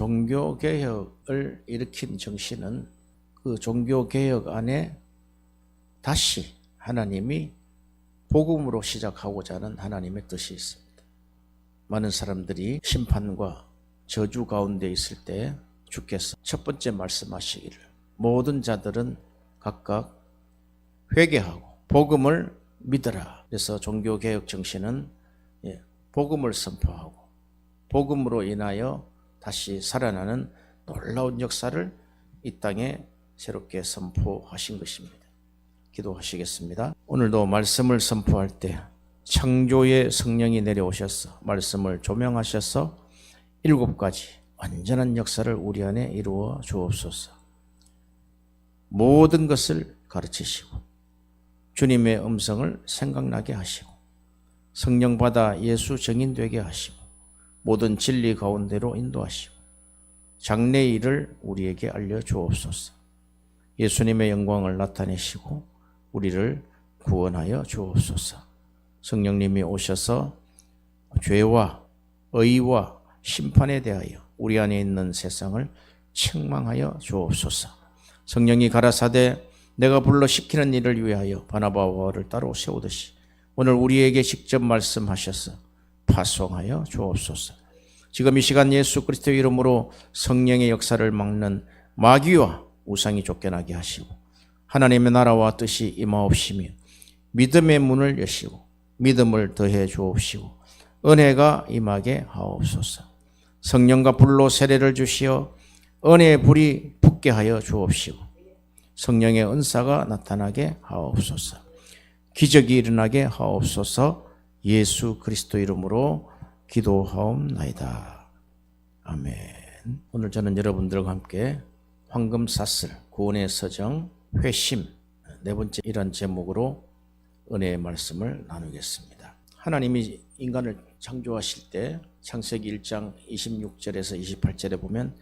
종교개혁을 일으킨 정신은 그 종교개혁 안에 다시 하나님이 복음으로 시작하고자 하는 하나님의 뜻이 있습니다. 많은 사람들이 심판과 저주 가운데 있을 때 주께서 첫 번째 말씀하시기를 모든 자들은 각각 회개하고 복음을 믿어라. 그래서 종교개혁 정신은 복음을 선포하고 복음으로 인하여 다시 살아나는 놀라운 역사를 이 땅에 새롭게 선포하신 것입니다. 기도하시겠습니다. 오늘도 말씀을 선포할 때 창조의 성령이 내려오셔서 말씀을 조명하셔서 7가지 완전한 역사를 우리 안에 이루어 주옵소서. 모든 것을 가르치시고 주님의 음성을 생각나게 하시고 성령 받아 예수 증인되게 하시고 모든 진리 가운데로 인도하시고 장래의 일을 우리에게 알려주옵소서. 예수님의 영광을 나타내시고 우리를 구원하여 주옵소서. 성령님이 오셔서 죄와 의와 심판에 대하여 우리 안에 있는 세상을 책망하여 주옵소서. 성령이 가라사대 내가 불러 시키는 일을 위하여 바나바와 바울을 따로 세우듯이 오늘 우리에게 직접 말씀하셔서 파송하여 주옵소서. 지금 이 시간 예수 그리스도의 이름으로 성령의 역사를 막는 마귀와 우상이 쫓겨나게 하시고 하나님의 나라와 뜻이 임하옵시며 믿음의 문을 여시고 믿음을 더해 주옵시고 은혜가 임하게 하옵소서. 성령과 불로 세례를 주시어 은혜의 불이 붙게 하여 주옵시고 성령의 은사가 나타나게 하옵소서. 기적이 일어나게 하옵소서. 예수 그리스도 이름으로 기도하옵나이다. 아멘. 오늘 저는 여러분들과 함께 황금사슬 구원의 서정 회심 네 번째 이런 제목으로 은혜의 말씀을 나누겠습니다. 하나님이 인간을 창조하실 때 창세기 1장 26절에서 28절에 보면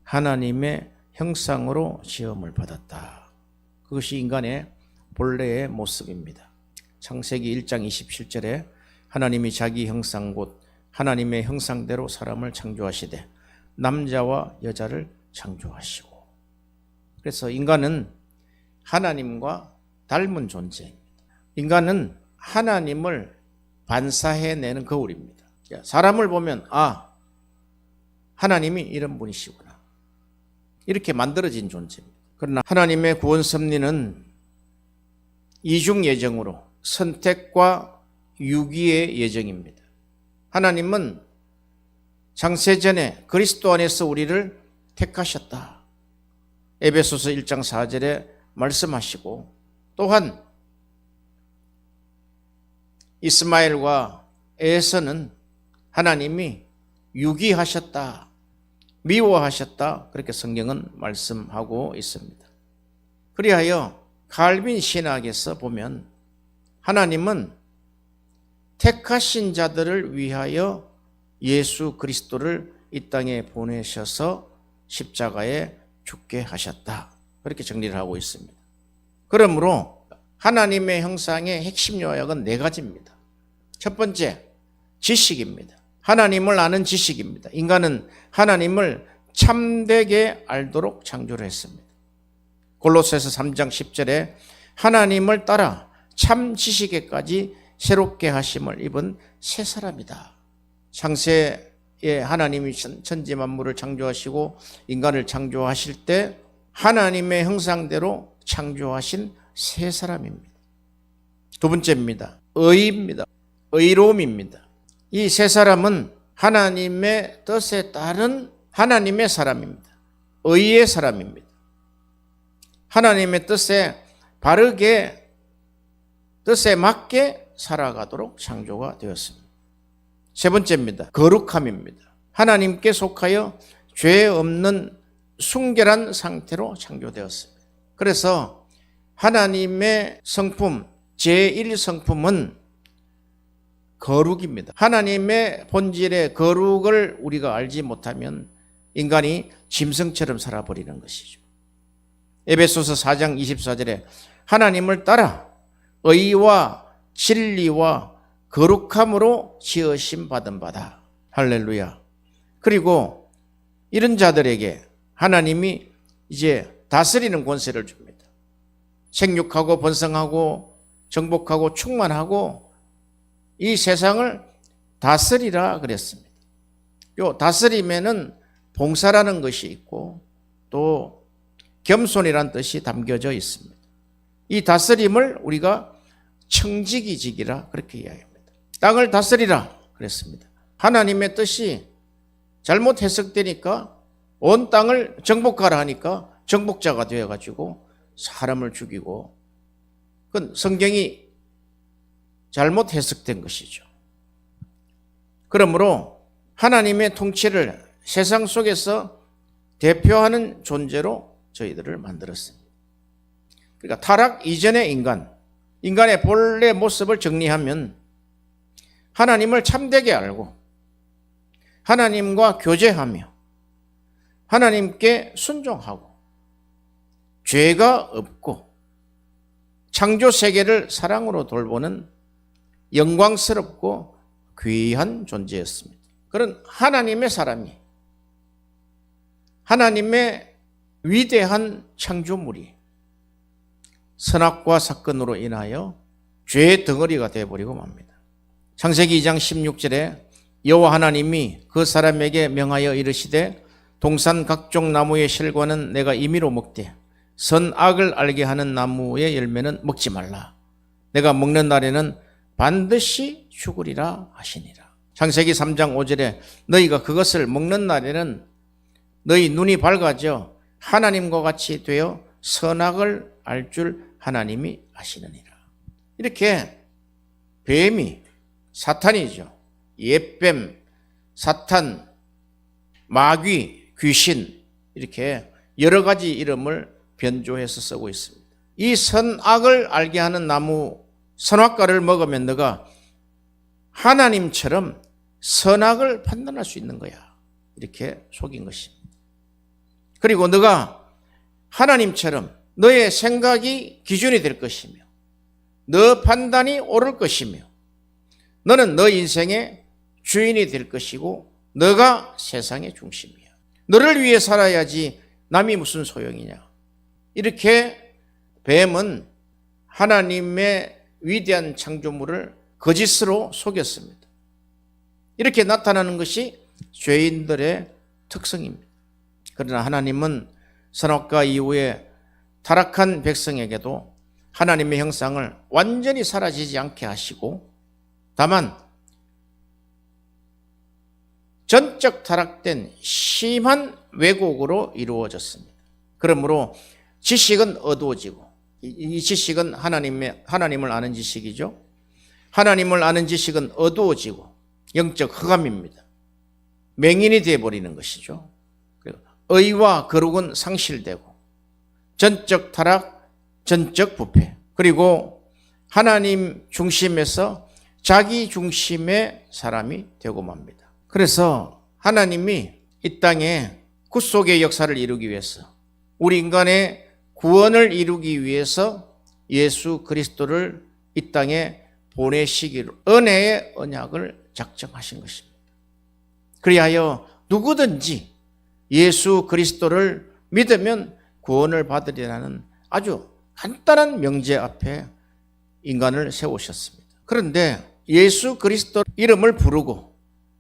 하나님의 형상으로 지음을 받았다. 그것이 인간의 본래의 모습입니다. 창세기 1장 27절에 하나님이 자기 형상 곧 하나님의 형상대로 사람을 창조하시되 남자와 여자를 창조하시고 그래서 인간은 하나님과 닮은 존재입니다. 인간은 하나님을 반사해내는 거울입니다. 사람을 보면 하나님이 이런 분이시구나 이렇게 만들어진 존재입니다. 그러나 하나님의 구원 섭리는 이중 예정으로 선택과 유기의 예정입니다. 하나님은 창세전에 그리스도 안에서 우리를 택하셨다. 에베소서 1장 4절에 말씀하시고 또한 이스마엘과 에서는 하나님이 유기하셨다. 미워하셨다. 그렇게 성경은 말씀하고 있습니다. 그리하여 칼빈 신학에서 보면 하나님은 택하신 자들을 위하여 예수 그리스도를 이 땅에 보내셔서 십자가에 죽게 하셨다. 그렇게 정리를 하고 있습니다. 그러므로 하나님의 형상의 핵심 요약은 4가지입니다. 첫 번째, 지식입니다. 하나님을 아는 지식입니다. 인간은 하나님을 참되게 알도록 창조를 했습니다. 골로새서 3장 10절에 하나님을 따라 참 지식에까지 새롭게 하심을 입은 새 사람이다. 창세에 하나님이 천지 만물을 창조하시고 인간을 창조하실 때 하나님의 형상대로 창조하신 새 사람입니다. 두 번째입니다. 의입니다. 의로움입니다. 이 새 사람은 하나님의 뜻에 따른 하나님의 사람입니다. 의의 사람입니다. 하나님의 뜻에 바르게 뜻에 맞게 살아가도록 창조가 되었습니다. 세 번째입니다. 거룩함입니다. 하나님께 속하여 죄 없는 순결한 상태로 창조되었습니다. 그래서 하나님의 성품, 제1성품은 거룩입니다. 하나님의 본질의 거룩을 우리가 알지 못하면 인간이 짐승처럼 살아버리는 것이죠. 에베소서 4장 24절에 하나님을 따라 의와 진리와 거룩함으로 지으심 받은 바다. 할렐루야. 그리고 이런 자들에게 하나님이 이제 다스리는 권세를 줍니다. 생육하고 번성하고 정복하고 충만하고 이 세상을 다스리라 그랬습니다. 요 다스림에는 봉사라는 것이 있고 또 겸손이라는 뜻이 담겨져 있습니다. 이 다스림을 우리가 청지기직이라 그렇게 이야기합니다. 땅을 다스리라 그랬습니다. 하나님의 뜻이 잘못 해석되니까 온 땅을 정복하라 하니까 정복자가 되어가지고 사람을 죽이고 그건 성경이 잘못 해석된 것이죠. 그러므로 하나님의 통치를 세상 속에서 대표하는 존재로 저희들을 만들었습니다. 그러니까 타락 이전의 인간의 본래 모습을 정리하면 하나님을 참되게 알고 하나님과 교제하며 하나님께 순종하고 죄가 없고 창조 세계를 사랑으로 돌보는 영광스럽고 귀한 존재였습니다. 그런 하나님의 사람이 하나님의 위대한 창조물이 선악과 사건으로 인하여 죄의 덩어리가 되어버리고 맙니다. 창세기 2장 16절에 여호와 하나님이 그 사람에게 명하여 이르시되 동산 각종 나무의 실과는 내가 임의로 먹되 선악을 알게 하는 나무의 열매는 먹지 말라. 내가 먹는 날에는 반드시 죽으리라 하시니라. 창세기 3장 5절에 너희가 그것을 먹는 날에는 너희 눈이 밝아져 하나님과 같이 되어 선악을 알 줄 하나님이 아시느니라. 이렇게 뱀이 사탄이죠. 옛뱀, 사탄, 마귀, 귀신 이렇게 여러 가지 이름을 변조해서 쓰고 있습니다. 이 선악을 알게 하는 나무 선악과를 먹으면 너가 하나님처럼 선악을 판단할 수 있는 거야. 이렇게 속인 것입니다. 그리고 너가 하나님처럼 너의 생각이 기준이 될 것이며 너 판단이 옳을 것이며 너는 너 인생의 주인이 될 것이고 너가 세상의 중심이야. 너를 위해 살아야지 남이 무슨 소용이냐. 이렇게 뱀은 하나님의 위대한 창조물을 거짓으로 속였습니다. 이렇게 나타나는 것이 죄인들의 특성입니다. 그러나 하나님은 선악과 이후에 타락한 백성에게도 하나님의 형상을 완전히 사라지지 않게 하시고 다만 전적 타락된 심한 왜곡으로 이루어졌습니다. 그러므로 지식은 어두워지고 이 지식은 하나님을 아는 지식이죠. 하나님을 아는 지식은 어두워지고 영적 흑암입니다. 맹인이 되어버리는 것이죠. 의와 거룩은 상실되고 전적 타락, 전적 부패 그리고 하나님 중심에서 자기 중심의 사람이 되고 맙니다. 그래서 하나님이 이 땅에 구속의 역사를 이루기 위해서 우리 인간의 구원을 이루기 위해서 예수 그리스도를 이 땅에 보내시기로 은혜의 언약을 작정하신 것입니다. 그리하여 누구든지 예수 그리스도를 믿으면 구원을 받으리라는 아주 간단한 명제 앞에 인간을 세우셨습니다. 그런데 예수 그리스도 이름을 부르고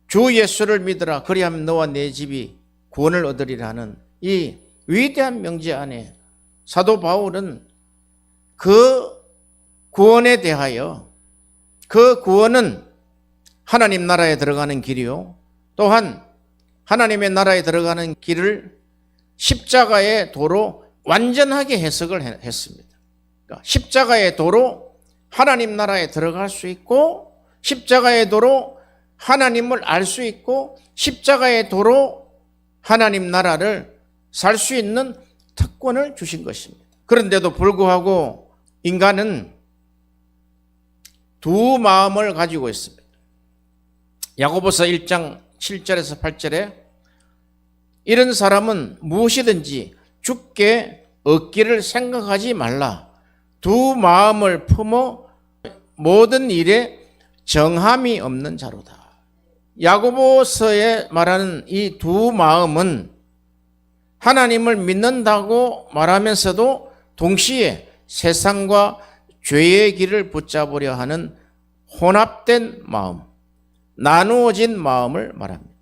주 예수를 믿으라 그리하면 너와 내 집이 구원을 얻으리라는 이 위대한 명제 안에 사도 바울은 그 구원에 대하여 그 구원은 하나님 나라에 들어가는 길이요 또한 하나님의 나라에 들어가는 길을 십자가의 도로 완전하게 해석을 했습니다. 그러니까 십자가의 도로 하나님 나라에 들어갈 수 있고 십자가의 도로 하나님을 알 수 있고 십자가의 도로 하나님 나라를 살 수 있는 특권을 주신 것입니다. 그런데도 불구하고 인간은 두 마음을 가지고 있습니다. 야고보서 1장 7절에서 8절에 이런 사람은 무엇이든지 주께 얻기를 생각하지 말라. 두 마음을 품어 모든 일에 정함이 없는 자로다. 야고보서에 말하는 이 두 마음은 하나님을 믿는다고 말하면서도 동시에 세상과 죄의 길을 붙잡으려 하는 혼합된 마음, 나누어진 마음을 말합니다.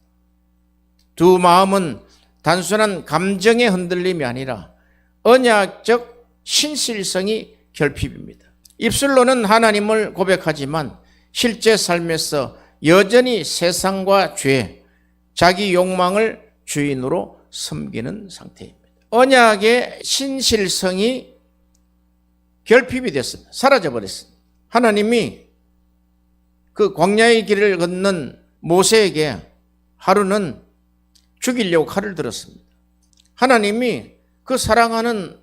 두 마음은 단순한 감정의 흔들림이 아니라 언약적 신실성이 결핍입니다. 입술로는 하나님을 고백하지만 실제 삶에서 여전히 세상과 죄, 자기 욕망을 주인으로 섬기는 상태입니다. 언약의 신실성이 결핍이 됐습니다. 사라져버렸습니다. 하나님이 그 광야의 길을 걷는 모세에게 하루는 죽이려고 칼을 들었습니다. 하나님이 그 사랑하는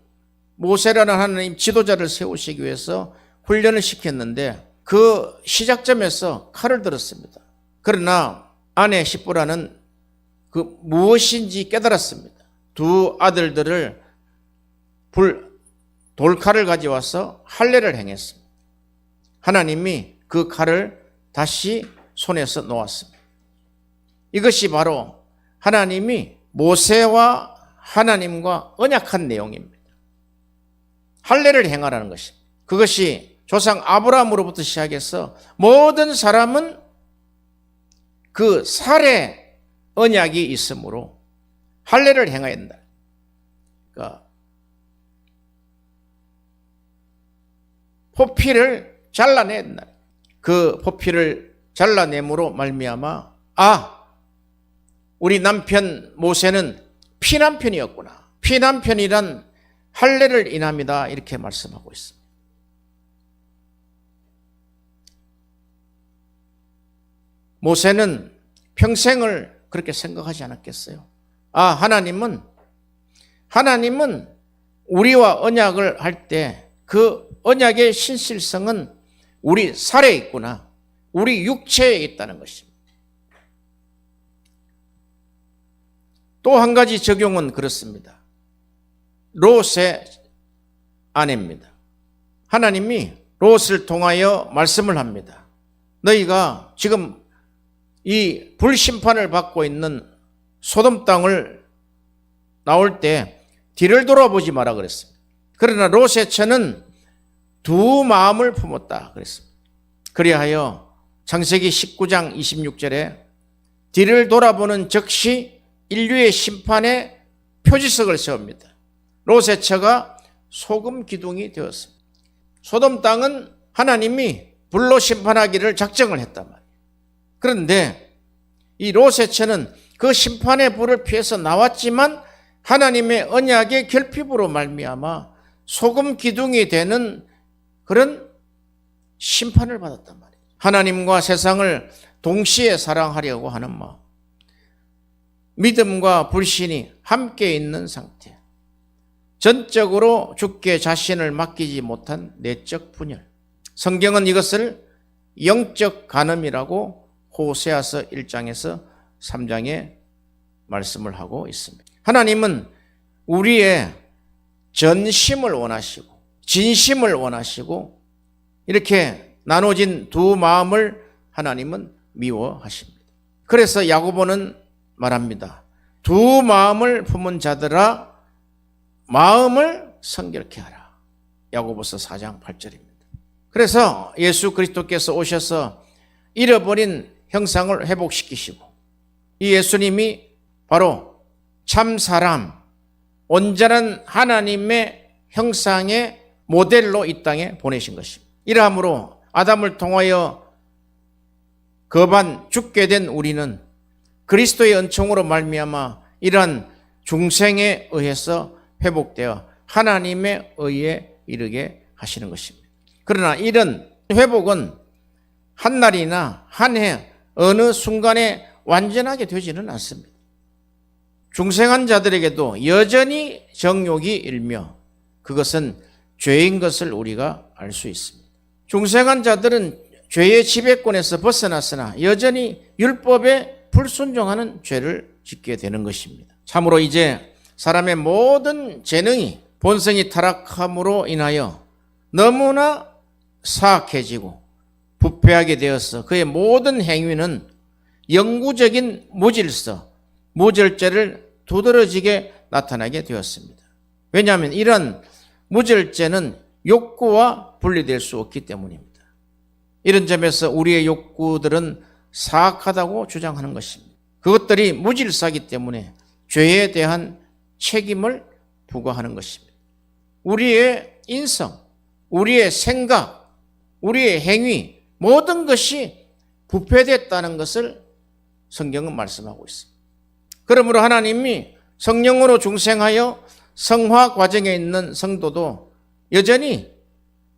모세라는 하나님 지도자를 세우시기 위해서 훈련을 시켰는데 그 시작점에서 칼을 들었습니다. 그러나 아내 시브라는 그 무엇인지 깨달았습니다. 두 아들들을 돌칼을 가져와서 할례를 행했습니다. 하나님이 그 칼을 다시 손에서 놓았습니다. 이것이 바로 하나님이 모세와 하나님과 언약한 내용입니다. 할례를 행하라는 것입니다. 그것이 조상 아브라함으로부터 시작해서 모든 사람은 그 살의 언약이 있으므로 할례를 행해야 된다. 그러니까 포피를 잘라내야 된다. 그 포피를 잘라냄으로 말미암아 우리 남편 모세는 피남편이었구나. 피남편이란 할례를 인합니다. 이렇게 말씀하고 있습니다. 모세는 평생을 그렇게 생각하지 않았겠어요? 하나님은 우리와 언약을 할 때 그 언약의 신실성은 우리 살에 있구나. 우리 육체에 있다는 것입니다. 또 한 가지 적용은 그렇습니다. 롯의 아내입니다. 하나님이 롯을 통하여 말씀을 합니다. 너희가 지금 이 불심판을 받고 있는 소돔 땅을 나올 때 뒤를 돌아보지 마라 그랬습니다. 그러나 롯의 처는 두 마음을 품었다 그랬습니다. 그리하여 창세기 19장 26절에 뒤를 돌아보는 즉시 인류의 심판의 표지석을 세웁니다. 롯의 처가 소금 기둥이 되었습니다. 소돔 땅은 하나님이 불로 심판하기를 작정을 했단 말이에요. 그런데 이 롯의 처는 그 심판의 불을 피해서 나왔지만 하나님의 언약의 결핍으로 말미암아 소금 기둥이 되는 그런 심판을 받았단 말이에요. 하나님과 세상을 동시에 사랑하려고 하는 마음, 믿음과 불신이 함께 있는 상태, 전적으로 주께 자신을 맡기지 못한 내적 분열. 성경은 이것을 영적 간음이라고 호세아서 1장에서 3장에 말씀을 하고 있습니다. 하나님은 우리의 전심을 원하시고 진심을 원하시고 이렇게 나눠진 두 마음을 하나님은 미워하십니다. 그래서 야고보는 말합니다. 두 마음을 품은 자들아 마음을 성결케 하라. 야고보서 4장 8절입니다. 그래서 예수 그리스도께서 오셔서 잃어버린 형상을 회복시키시고 이 예수님이 바로 참 사람, 온전한 하나님의 형상의 모델로 이 땅에 보내신 것입니다. 이러함으로 아담을 통하여 거반 죽게 된 우리는 그리스도의 은총으로 말미암아 이러한 중생에 의해서 회복되어 하나님의 의에 이르게 하시는 것입니다. 그러나 이런 회복은 한 날이나 한 해 어느 순간에 완전하게 되지는 않습니다. 중생한 자들에게도 여전히 정욕이 일며 그것은 죄인 것을 우리가 알 수 있습니다. 중생한 자들은 죄의 지배권에서 벗어났으나 여전히 율법에 불순종하는 죄를 짓게 되는 것입니다. 참으로 이제 사람의 모든 재능이 본성이 타락함으로 인하여 너무나 사악해지고 부패하게 되어서 그의 모든 행위는 영구적인 무질서, 무절제를 두드러지게 나타나게 되었습니다. 왜냐하면 이런 무절제는 욕구와 분리될 수 없기 때문입니다. 이런 점에서 우리의 욕구들은 사악하다고 주장하는 것입니다. 그것들이 무질서하기 때문에 죄에 대한 책임을 부과하는 것입니다. 우리의 인성, 우리의 생각, 우리의 행위, 모든 것이 부패됐다는 것을 성경은 말씀하고 있습니다. 그러므로 하나님이 성령으로 중생하여 성화 과정에 있는 성도도 여전히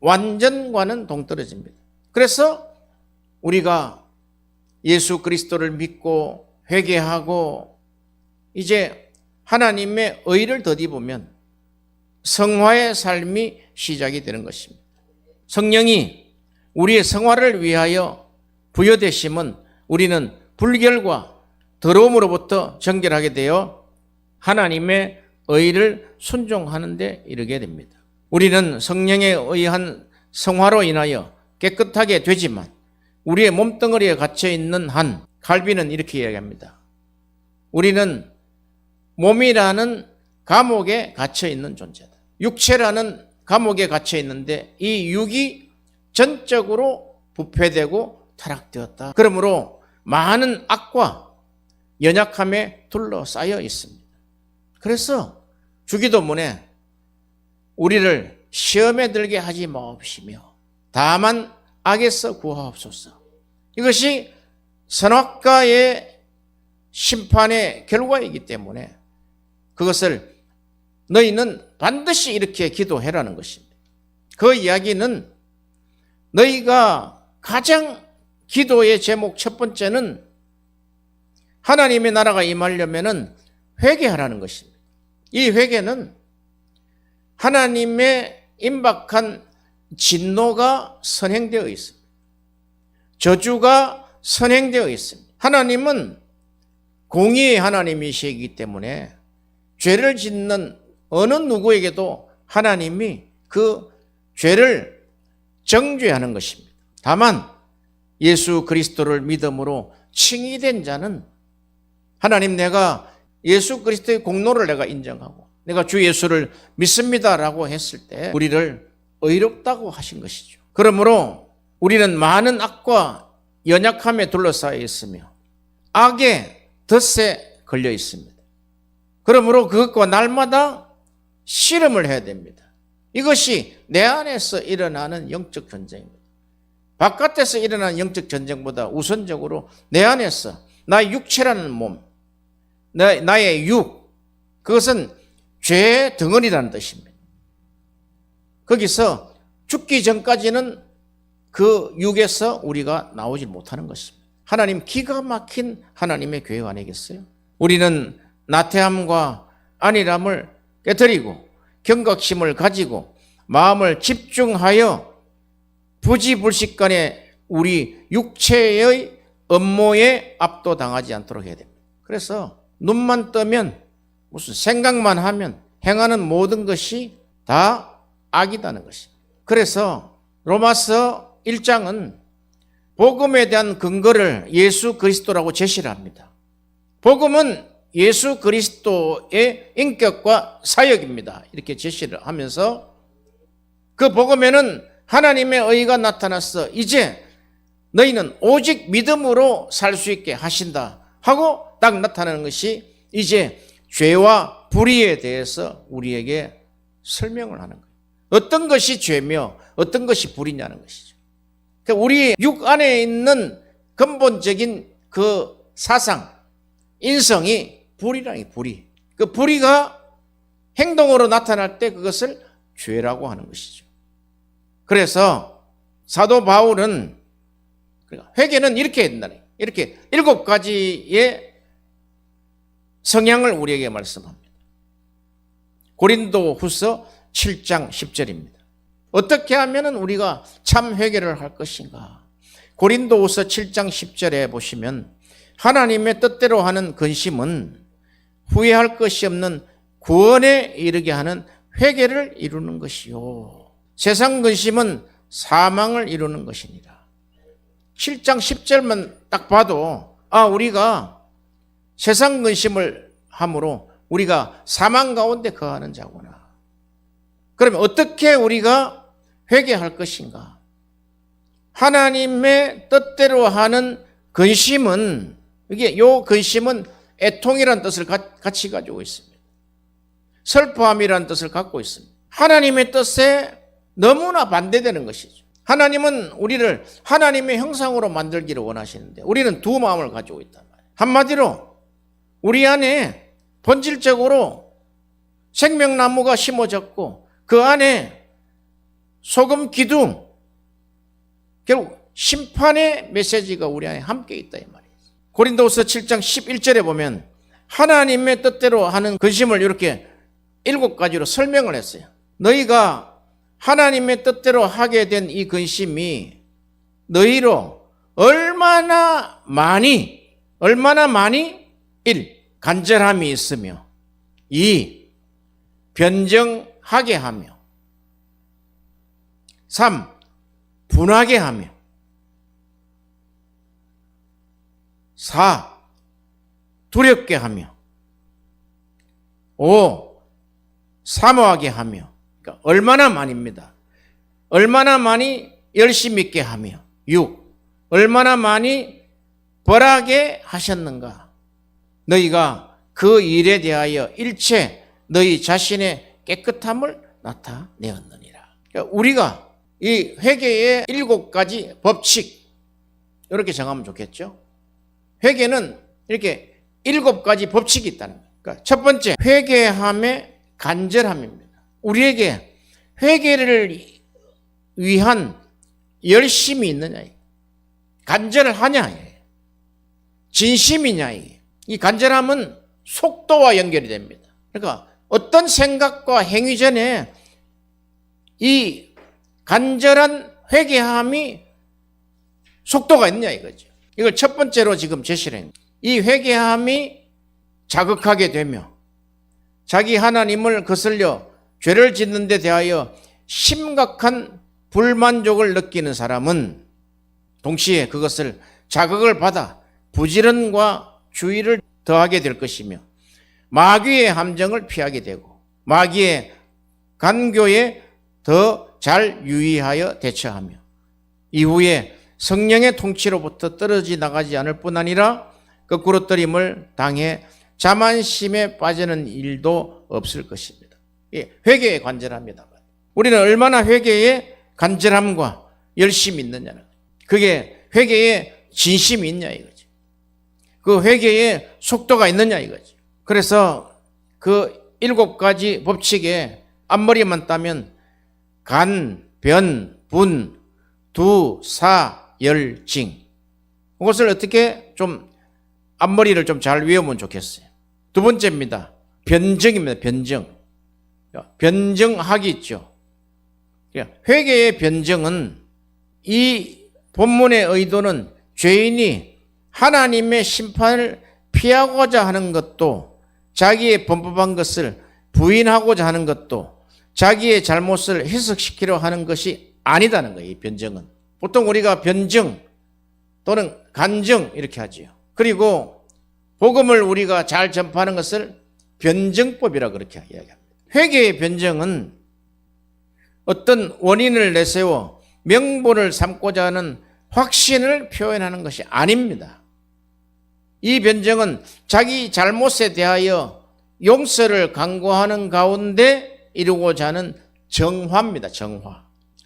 완전과는 동떨어집니다. 그래서 우리가 예수 그리스도를 믿고 회개하고 이제 하나님의 의를 덧입으면 성화의 삶이 시작이 되는 것입니다. 성령이 우리의 성화를 위하여 부여되심은 우리는 불결과 더러움으로부터 정결하게 되어 하나님의 의를 순종하는 데 이르게 됩니다. 우리는 성령에 의한 성화로 인하여 깨끗하게 되지만 우리의 몸뚱어리에 갇혀있는 한, 칼빈은 이렇게 이야기합니다. 우리는 몸이라는 감옥에 갇혀있는 존재다. 육체라는 감옥에 갇혀있는데 이 육이 전적으로 부패되고 타락되었다. 그러므로 많은 악과 연약함에 둘러싸여 있습니다. 그래서 주기도문에 우리를 시험에 들게 하지 마옵시며 다만 악에서 구하옵소서. 이것이 선악과의 심판의 결과이기 때문에 그것을 너희는 반드시 이렇게 기도해라는 것입니다. 그 이야기는 너희가 가장 기도의 제목 첫 번째는 하나님의 나라가 임하려면 회개하라는 것입니다. 이 회개는 하나님의 임박한 진노가 선행되어 있습니다. 저주가 선행되어 있습니다. 하나님은 공의의 하나님이시기 때문에 죄를 짓는 어느 누구에게도 하나님이 그 죄를 정죄하는 것입니다. 다만 예수 그리스도를 믿음으로 칭의된 자는 하나님 내가 예수 그리스도의 공로를 내가 인정하고 내가 주 예수를 믿습니다라고 했을 때 우리를 의롭다고 하신 것이죠. 그러므로 우리는 많은 악과 연약함에 둘러싸여 있으며 악의 덫에 걸려 있습니다. 그러므로 그것과 날마다 씨름을 해야 됩니다. 이것이 내 안에서 일어나는 영적 전쟁입니다. 바깥에서 일어나는 영적 전쟁보다 우선적으로 내 안에서 나의 육체라는 몸, 나의 육, 그것은 죄의 덩어리라는 뜻입니다. 거기서 죽기 전까지는 그 육에서 우리가 나오지 못하는 것입니다. 하나님 기가 막힌 하나님의 계획 아니겠어요? 우리는 나태함과 안일함을 깨뜨리고 경각심을 가지고 마음을 집중하여 부지불식간에 우리 육체의 업무에 압도당하지 않도록 해야 됩니다. 그래서 눈만 뜨면 무슨 생각만 하면 행하는 모든 것이 다 악이다는 것입니다. 그래서 로마서 1장은 복음에 대한 근거를 예수 그리스도라고 제시를 합니다. 복음은 예수 그리스도의 인격과 사역입니다. 이렇게 제시를 하면서 그 복음에는 하나님의 의가 나타났어. 이제 너희는 오직 믿음으로 살 수 있게 하신다 하고 딱 나타나는 것이 이제 죄와 불의에 대해서 우리에게 설명을 하는 거예요. 어떤 것이 죄며 어떤 것이 불의냐는 것이죠. 그러니까 우리 육 안에 있는 근본적인 그 사상, 인성이 불의라는 불의. 그 불의가 행동으로 나타날 때 그것을 죄라고 하는 것이죠. 그래서 사도 바울은 회개는 이렇게 된다는 거예요. 이렇게 7가지의 성향을 우리에게 말씀합니다. 고린도후서 7장 10절입니다. 어떻게 하면 우리가 참 회개를 할 것인가? 고린도후서 7장 10절에 보시면 하나님의 뜻대로 하는 근심은 후회할 것이 없는 구원에 이르게 하는 회개를 이루는 것이요. 세상 근심은 사망을 이루는 것이니라. 7장 10절만 딱 봐도 우리가 세상 근심을 함으로 우리가 사망 가운데 거하는 자구나. 그러면 어떻게 우리가 회개할 것인가? 하나님의 뜻대로 하는 근심은, 이게 요 근심은 애통이라는 뜻을 같이 가지고 있습니다. 슬퍼함이라는 뜻을 갖고 있습니다. 하나님의 뜻에 너무나 반대되는 것이죠. 하나님은 우리를 하나님의 형상으로 만들기를 원하시는데 우리는 두 마음을 가지고 있단 말이에요. 한마디로 우리 안에 본질적으로 생명나무가 심어졌고 그 안에 소금 기둥, 결국 심판의 메시지가 우리 안에 함께 있다 이 말이에요. 고린도후서 7장 11절에 보면 하나님의 뜻대로 하는 근심을 이렇게 7가지로 설명을 했어요. 너희가 하나님의 뜻대로 하게 된 이 근심이 너희로 얼마나 많이 1. 간절함이 있으며 2. 변정하게 하며 3. 분하게 하며 4. 두렵게 하며 5. 사모하게 하며. 그러니까 얼마나 많이입니다. 얼마나 많이 열심 있게 하며 6. 얼마나 많이 벌하게 하셨는가. 너희가 그 일에 대하여 일체 너희 자신의 깨끗함을 나타내었느니라. 그러니까 우리가 이 회개의 7가지 법칙 이렇게 정하면 좋겠죠. 회개는 이렇게 7가지 법칙이 있다는 거예요. 그러니까 첫 번째, 회개함의 간절함입니다. 우리에게 회개를 위한 열심이 있느냐, 간절하냐, 진심이냐. 이 간절함은 속도와 연결이 됩니다. 그러니까 어떤 생각과 행위 전에 이 간절한 회개함이 속도가 있느냐 이거죠. 이걸 첫 번째로 지금 제시를 합니다. 이 회개함이 자극하게 되며 자기 하나님을 거슬려 죄를 짓는 데 대하여 심각한 불만족을 느끼는 사람은 동시에 그것을 자극을 받아 부지런과 주의를 더하게 될 것이며 마귀의 함정을 피하게 되고 마귀의 간교에 더 잘 유의하여 대처하며 이후에 성령의 통치로부터 떨어져 나가지 않을 뿐 아니라 거꾸로 떨림을 당해 자만심에 빠지는 일도 없을 것입니다. 회개의 간절함이다. 우리는 얼마나 회개의 간절함과 열심이 있느냐는 거예요. 그게 회개의 진심이 있냐 이거지. 그 회개의 속도가 있느냐 이거지. 그래서 그 7가지 법칙에 앞머리만 따면 간, 변, 분, 두, 사, 열, 징. 그것을 어떻게 좀 앞머리를 좀 잘 외우면 좋겠어요. 두 번째입니다. 변정입니다. 변정. 변정하기 있죠. 회개의 변정은 이 본문의 의도는 죄인이 하나님의 심판을 피하고자 하는 것도 자기의 범법한 것을 부인하고자 하는 것도 자기의 잘못을 해석시키려 하는 것이 아니다는 거예요. 이 변정은. 보통 우리가 변정 또는 간정 이렇게 하지요. 그리고 복음을 우리가 잘 전파하는 것을 변정법이라 그렇게 이야기합니다. 회개의 변정은 어떤 원인을 내세워 명분을 삼고자 하는 확신을 표현하는 것이 아닙니다. 이 변정은 자기 잘못에 대하여 용서를 강구하는 가운데 이루고자 하는 정화입니다. 정화.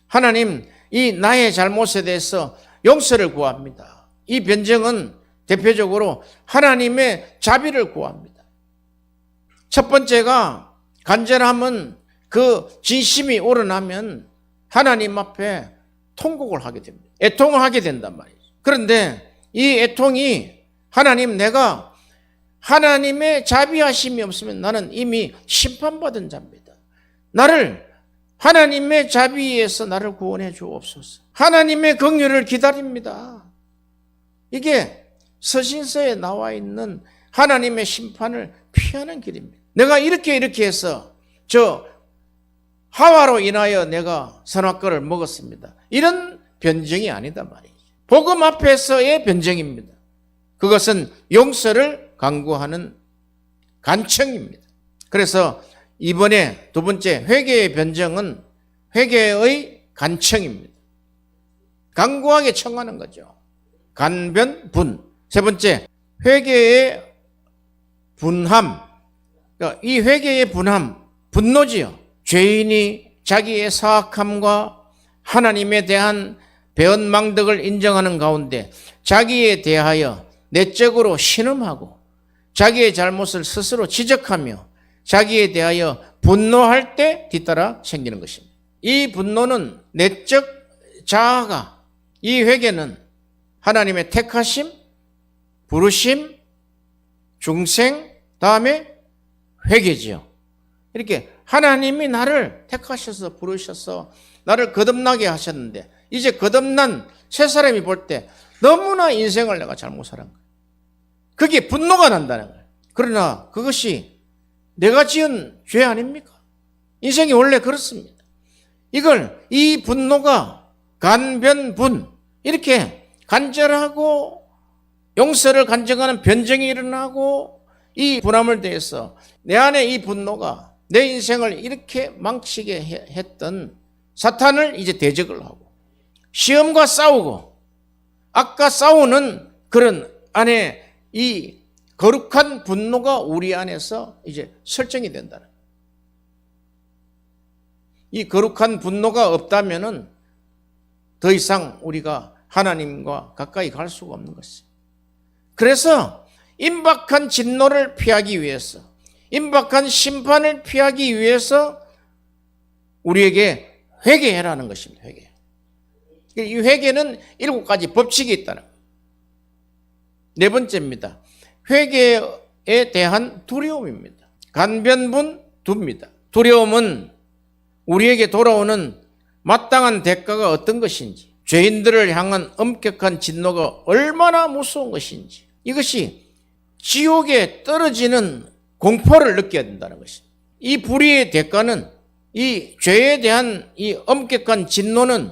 하나님, 이 나의 잘못에 대해서 용서를 구합니다. 이 변정은 대표적으로 하나님의 자비를 구합니다. 첫 번째가 간절함은 그 진심이 우러나면 하나님 앞에 통곡을 하게 됩니다. 애통을 하게 된단 말이죠. 그런데 이 애통이 하나님, 내가 하나님의 자비하심이 없으면 나는 이미 심판받은 자입니다. 나를 하나님의 자비에서 나를 구원해 주옵소서. 하나님의 긍휼을 기다립니다. 이게 서신서에 나와 있는 하나님의 심판을 피하는 길입니다. 내가 이렇게 해서 저 하와로 인하여 내가 선악과를 먹었습니다. 이런 변정이 아니다 말이죠. 복음 앞에서의 변정입니다. 그것은 용서를 강구하는 간청입니다. 그래서 이번에 두 번째 회개의 변정은 회개의 간청입니다. 간구하게 청하는 거죠. 간변분. 세 번째, 회개의 분함. 그러니까 이 회개의 분함, 분노지요. 죄인이 자기의 사악함과 하나님에 대한 배은망덕을 인정하는 가운데 자기에 대하여 내적으로 신음하고 자기의 잘못을 스스로 지적하며 자기에 대하여 분노할 때 뒤따라 생기는 것입니다. 이 분노는 내적 자아가, 이 회개는 하나님의 택하심, 부르심, 중생, 다음에 회개지요. 이렇게 하나님이 나를 택하셔서 부르셔서 나를 거듭나게 하셨는데 이제 거듭난 새 사람이 볼 때 너무나 인생을 내가 잘못 살은 거예요. 그게 분노가 난다는 거예요. 그러나 그것이 내가 지은 죄 아닙니까? 인생이 원래 그렇습니다. 이걸 이 분노가 간변분 이렇게 간절하고 용서를 간증하는 변정이 일어나고 이 분함을 대해서 내 안에 이 분노가 내 인생을 이렇게 망치게 했던 사탄을 이제 대적을 하고 시험과 싸우고 악과 싸우는 그런 안에 이 거룩한 분노가 우리 안에서 이제 설정이 된다는 거예요. 이 거룩한 분노가 없다면은 더 이상 우리가 하나님과 가까이 갈 수가 없는 것이에요. 그래서 임박한 진노를 피하기 위해서, 임박한 심판을 피하기 위해서 우리에게 회개해라는 것입니다. 회개. 이 회개는 7가지 법칙이 있다는 거예요. 네 번째입니다. 회개에 대한 두려움입니다. 간변분 두입니다. 두려움은 우리에게 돌아오는 마땅한 대가가 어떤 것인지, 죄인들을 향한 엄격한 진노가 얼마나 무서운 것인지, 이것이 지옥에 떨어지는 공포를 느껴야 된다는 것입니다. 이 불의의 대가는, 이 죄에 대한 이 엄격한 진노는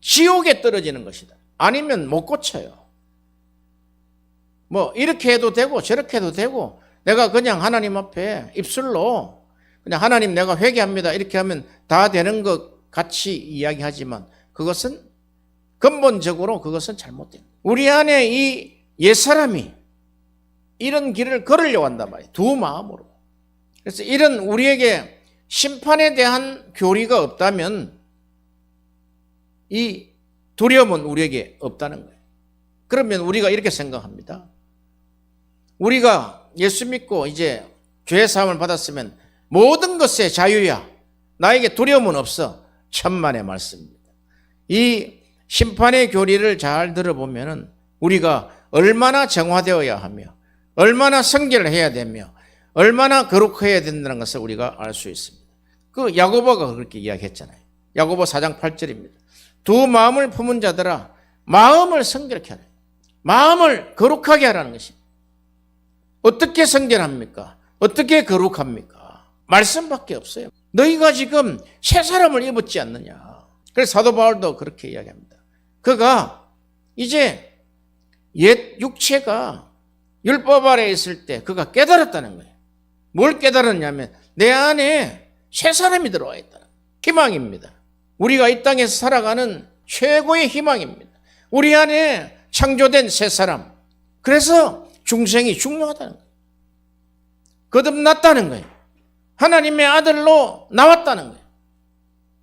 지옥에 떨어지는 것이다. 아니면 못 고쳐요. 뭐 이렇게 해도 되고 저렇게 해도 되고 내가 그냥 하나님 앞에 입술로 그냥 하나님 내가 회개합니다 이렇게 하면 다 되는 것 같이 이야기하지만 그것은 근본적으로 그것은 잘못된 거예요. 우리 안에 이 옛사람이 이런 길을 걸으려고 한단 말이에요. 두 마음으로. 그래서 이런 우리에게 심판에 대한 교리가 없다면 이 두려움은 우리에게 없다는 거예요. 그러면 우리가 이렇게 생각합니다. 우리가 예수 믿고 이제 죄 사함을 받았으면 모든 것에 자유야. 나에게 두려움은 없어. 천만의 말씀입니다. 이 심판의 교리를 잘 들어보면 우리가 얼마나 정화되어야 하며 얼마나 성결을 해야 되며 얼마나 거룩해야 된다는 것을 우리가 알 수 있습니다. 그 야고보가 그렇게 이야기했잖아요. 야고보 4장 8절입니다. 두 마음을 품은 자들아 마음을 성결케 하라. 마음을 거룩하게 하라는 것입니다. 어떻게 성결합니까? 어떻게 거룩합니까? 말씀밖에 없어요. 너희가 지금 새 사람을 입었지 않느냐. 그래서 사도 바울도 그렇게 이야기합니다. 그가 이제 옛 육체가 율법 아래에 있을 때 그가 깨달았다는 거예요. 뭘 깨달았냐면 내 안에 새 사람이 들어와 있다는 희망입니다. 우리가 이 땅에서 살아가는 최고의 희망입니다. 우리 안에 창조된 새 사람. 그래서 중생이 중요하다는 거예요. 거듭났다는 거예요. 하나님의 아들로 나왔다는 거예요.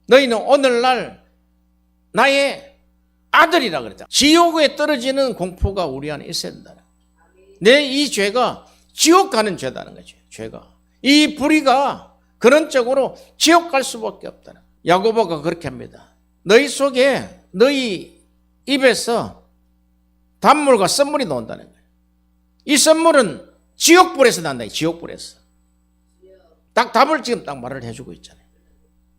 너희는 오늘날 나의 아들이라 그랬다. 지옥에 떨어지는 공포가 우리 안에 있어야 된다. 내 이 죄가 지옥 가는 죄다는 거죠. 죄가. 이 불의가 근원적으로 지옥 갈 수밖에 없다는 거예요. 야고보가 그렇게 합니다. 너희 속에 너희 입에서 단물과 썬물이 나온다는 거예요. 이 썬물은 지옥불에서 난다. 지옥불에서. 딱 답을 지금 딱 말을 해주고 있잖아요.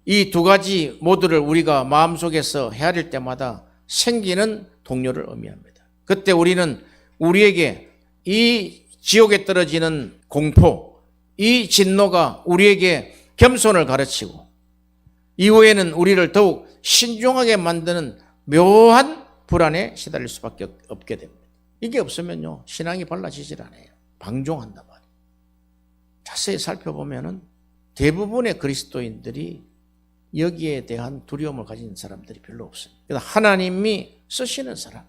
이 두 가지 모두를 우리가 마음속에서 헤아릴 때마다 생기는 동료를 의미합니다. 그때 우리는 우리에게 이 지옥에 떨어지는 공포, 이 진노가 우리에게 겸손을 가르치고 이후에는 우리를 더욱 신중하게 만드는 묘한 불안에 시달릴 수밖에 없게 됩니다. 이게 없으면요 신앙이 발라지질 않아요. 방종한단 말이에요. 자세히 살펴보면은 대부분의 그리스도인들이 여기에 대한 두려움을 가진 사람들이 별로 없습니다. 그래서 하나님이 쓰시는 사람,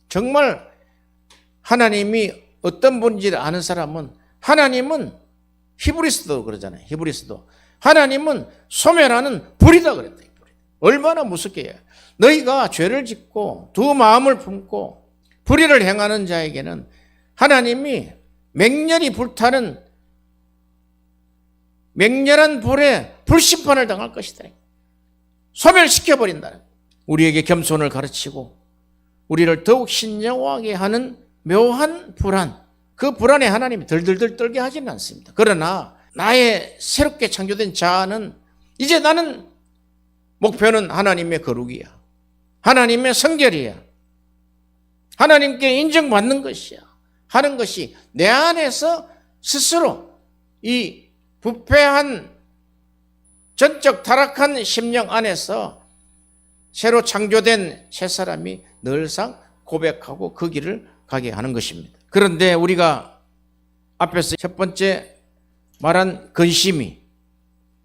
정말 하나님이 어떤 분인지를 아는 사람은, 하나님은 히브리서도 그러잖아요. 히브리서도 하나님은 소멸하는 불이다 그랬다. 얼마나 무섭게 해요. 너희가 죄를 짓고 두 마음을 품고 불의를 행하는 자에게는 하나님이 맹렬히 불타는 맹렬한 불에 불심판을 당할 것이다. 소멸시켜버린다. 우리에게 겸손을 가르치고 우리를 더욱 신령하게 하는 묘한 불안, 그 불안에 하나님이 덜덜덜 떨게 하지는 않습니다. 그러나 나의 새롭게 창조된 자아는 이제 나는 목표는 하나님의 거룩이야, 하나님의 성결이야, 하나님께 인정받는 것이야 하는 것이 내 안에서 스스로 이 부패한 전적 타락한 심령 안에서 새로 창조된 새 사람이 늘상 고백하고 그 길을 가게 하는 것입니다. 그런데 우리가 앞에서 첫 번째 말한 근심이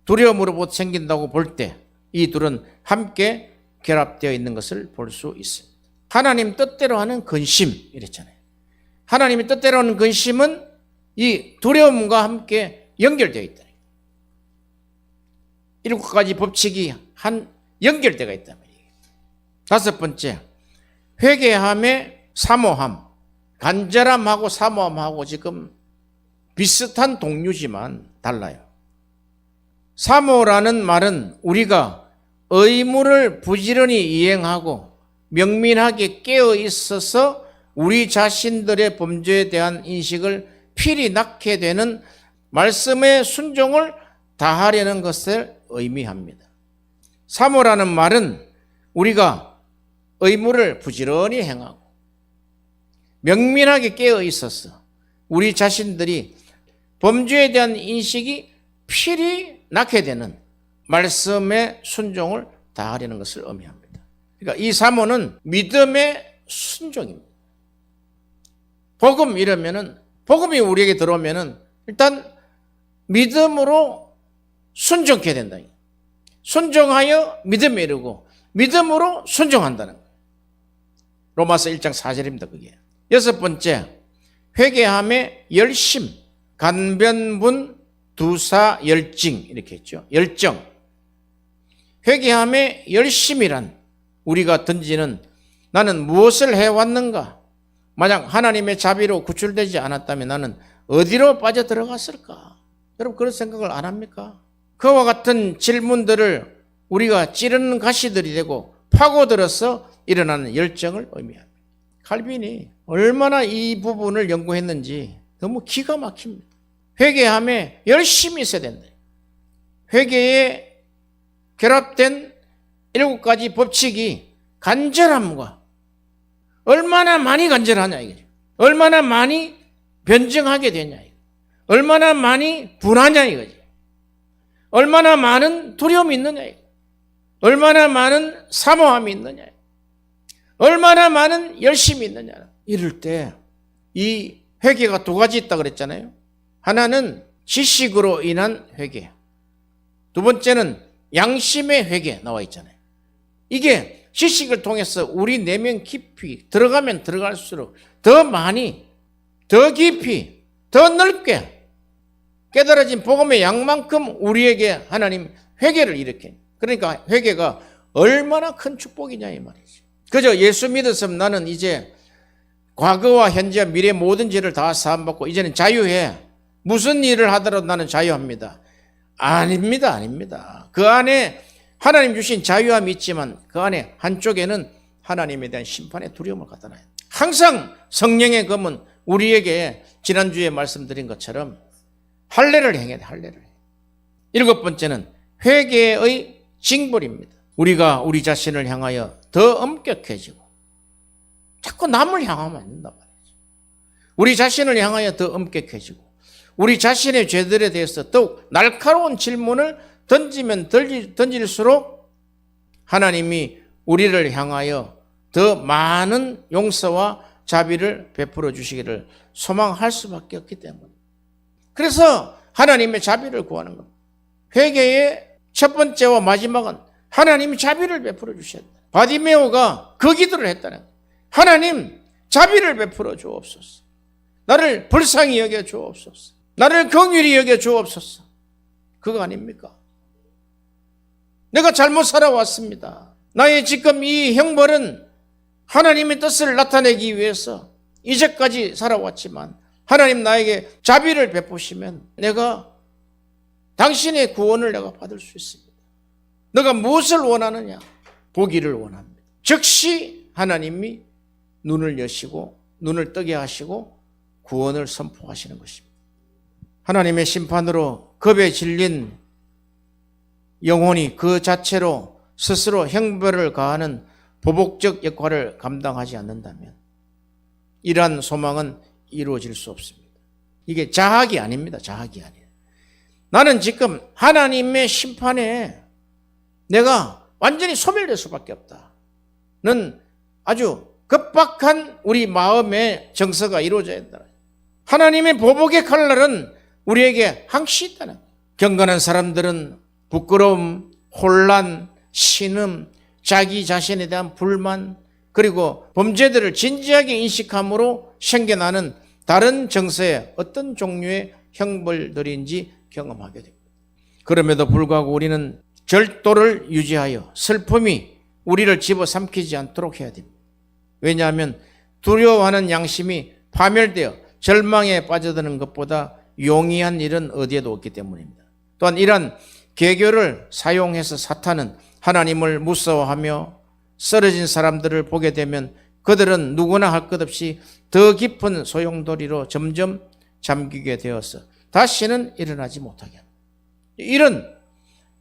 두려움으로부터 생긴다고 볼 때 이 둘은 함께 결합되어 있는 것을 볼 수 있습니다. 하나님 뜻대로 하는 근심 이랬잖아요. 하나님의 뜻대로 하는 근심은 이 두려움과 함께 연결되어 있다. 7가지 법칙이 한 연결되어 있단 말이에요. 다섯 번째, 회개함의 사모함. 간절함하고 사모함하고 지금 비슷한 동류지만 달라요. 사모라는 말은 우리가 의무를 부지런히 이행하고 명민하게 깨어 있어서 우리 자신들의 범죄에 대한 인식을 필히 낳게 되는 말씀의 순종을 다하려는 것을 의미합니다. 사모라는 말은 우리가 의무를 부지런히 행하고 명민하게 깨어 있어서 우리 자신들이 범죄에 대한 인식이 필히 낳게 되는 말씀의 순종을 다하려는 것을 의미합니다. 그러니까 이 사모는 믿음의 순종입니다. 복음 이러면은, 복음이 우리에게 들어오면은 일단 믿음으로 순종해야 된다. 순종하여 믿음에 이르고 믿음으로 순종한다는 거예요. 로마서 1장 4절입니다. 그게. 여섯 번째, 회개함의 열심, 간변분, 두사, 열징 이렇게 했죠. 열정. 회개함의 열심이란 우리가 던지는 나는 무엇을 해왔는가? 만약 하나님의 자비로 구출되지 않았다면 나는 어디로 빠져들어갔을까? 여러분 그런 생각을 안 합니까? 그와 같은 질문들을 우리가 찌르는 가시들이 되고 파고들어서 일어나는 열정을 의미합니다. 칼빈이 얼마나 이 부분을 연구했는지 너무 기가 막힙니다. 회개함에 열심히 있어야 된다. 회개에 결합된 7가지 법칙이 간절함과 얼마나 많이 간절하냐 이거죠. 얼마나 많이 변증하게 되냐 이거. 얼마나 많이 분하냐 이거죠. 얼마나 많은 두려움이 있느냐 이거. 얼마나 많은 사모함이 있느냐. 얼마나 많은 열심이 있느냐. 이럴 때 이 회개가 2가지 있다고 그랬잖아요. 하나는 지식으로 인한 회개. 두 번째는 양심의 회개 나와 있잖아요. 이게 지식을 통해서 우리 내면 깊이 들어가면 들어갈수록 더 많이, 더 깊이, 더 넓게 깨달아진 복음의 양만큼 우리에게 하나님 회개를 일으켜요. 그러니까 회개가 얼마나 큰 축복이냐 이 말이죠. 그저 예수 믿었으면 나는 이제 과거와 현재와 미래 모든 죄를 다 사함받고 이제는 자유해. 무슨 일을 하더라도 나는 자유합니다. 아닙니다. 아닙니다. 그 안에 하나님 주신 자유함이 있지만 그 안에 한쪽에는 하나님에 대한 심판의 두려움을 갖다 놔요. 항상 성령의 검은 우리에게 지난주에 말씀드린 것처럼 할례를 행해야 돼. 할례를. 7번째는 회개의 징벌입니다. 우리가 우리 자신을 향하여 더 엄격해지고 자꾸 남을 향하면 안 된단 말이죠. 우리 자신을 향하여 더 엄격해지고 우리 자신의 죄들에 대해서 더욱 날카로운 질문을 던지면 던질수록 하나님이 우리를 향하여 더 많은 용서와 자비를 베풀어 주시기를 소망할 수밖에 없기 때문에 그래서 하나님의 자비를 구하는 겁니다. 회개의 첫 번째와 마지막은 하나님이 자비를 베풀어 주셔야 된다. 바디메오가 그 기도를 했다는 거예요. 하나님 자비를 베풀어 주옵소서. 나를 불쌍히 여겨 주옵소서. 나를 긍휼히 여겨 주옵소서. 그거 아닙니까? 내가 잘못 살아왔습니다. 나의 지금 이 형벌은 하나님의 뜻을 나타내기 위해서 이제까지 살아왔지만 하나님 나에게 자비를 베푸시면 내가 당신의 구원을 내가 받을 수 있습니다. 너가 무엇을 원하느냐? 보기를 원합니다. 즉시 하나님이 눈을 여시고 눈을 뜨게 하시고 구원을 선포하시는 것입니다. 하나님의 심판으로 겁에 질린 영혼이 그 자체로 스스로 형벌을 가하는 보복적 역할을 감당하지 않는다면 이러한 소망은 이루어질 수 없습니다. 이게 자학이 아닙니다. 자학이 아니에요. 나는 지금 하나님의 심판에 내가 완전히 소멸될 수밖에 없다는 아주 급박한 우리 마음의 정서가 이루어져야 된다. 하나님의 보복의 칼날은 우리에게 항시 있다는 거예요. 경건한 사람들은 부끄러움, 혼란, 신음, 자기 자신에 대한 불만, 그리고 범죄들을 진지하게 인식함으로 생겨나는 다른 정서의 어떤 종류의 형벌들인지 경험하게 됩니다. 그럼에도 불구하고 우리는 절도를 유지하여 슬픔이 우리를 집어삼키지 않도록 해야 됩니다. 왜냐하면 두려워하는 양심이 파멸되어 절망에 빠져드는 것보다 용이한 일은 어디에도 없기 때문입니다. 또한 이러한 계교를 사용해서 사탄은 하나님을 무서워하며 쓰러진 사람들을 보게 되면 그들은 누구나 할 것 없이 더 깊은 소용돌이로 점점 잠기게 되어서 다시는 일어나지 못하게 합니다.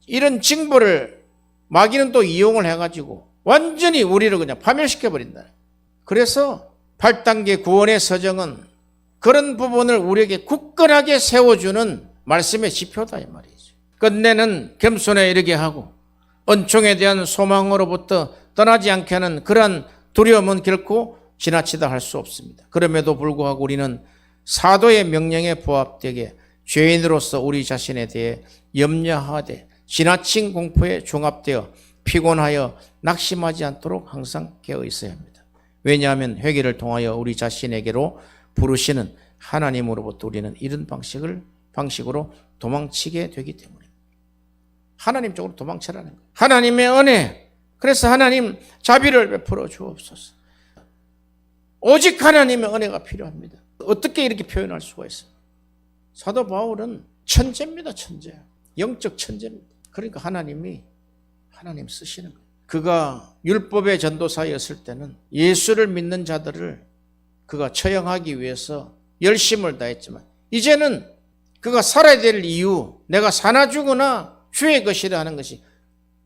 이런 징벌을 마귀는 또 이용을 해가지고 완전히 우리를 그냥 파멸시켜버린다. 그래서 8단계 구원의 서정은 그런 부분을 우리에게 굳건하게 세워주는 말씀의 지표다 이 말이죠. 끝내는 겸손에 이르게 하고 은총에 대한 소망으로부터 떠나지 않게 하는 그러한 두려움은 결코 지나치다 할 수 없습니다. 그럼에도 불구하고 우리는 사도의 명령에 부합되게 죄인으로서 우리 자신에 대해 염려하되 지나친 공포에 종합되어 피곤하여 낙심하지 않도록 항상 깨어 있어야 합니다. 왜냐하면 회개를 통하여 우리 자신에게로 부르시는 하나님으로부터 우리는 이런 방식으로 도망치게 되기 때문입니다. 하나님 쪽으로 도망치라는 거예요. 하나님의 은혜, 그래서 하나님 자비를 베풀어 주옵소서. 오직 하나님의 은혜가 필요합니다. 어떻게 이렇게 표현할 수가 있어요? 사도 바울은 천재입니다. 천재. 영적 천재입니다. 그러니까 하나님 쓰시는 거예요. 그가 율법의 전도사였을 때는 예수를 믿는 자들을 그가 처형하기 위해서 열심을 다했지만 이제는 그가 살아야 될 이유, 내가 사나 죽으나 주의 것이라 하는 것이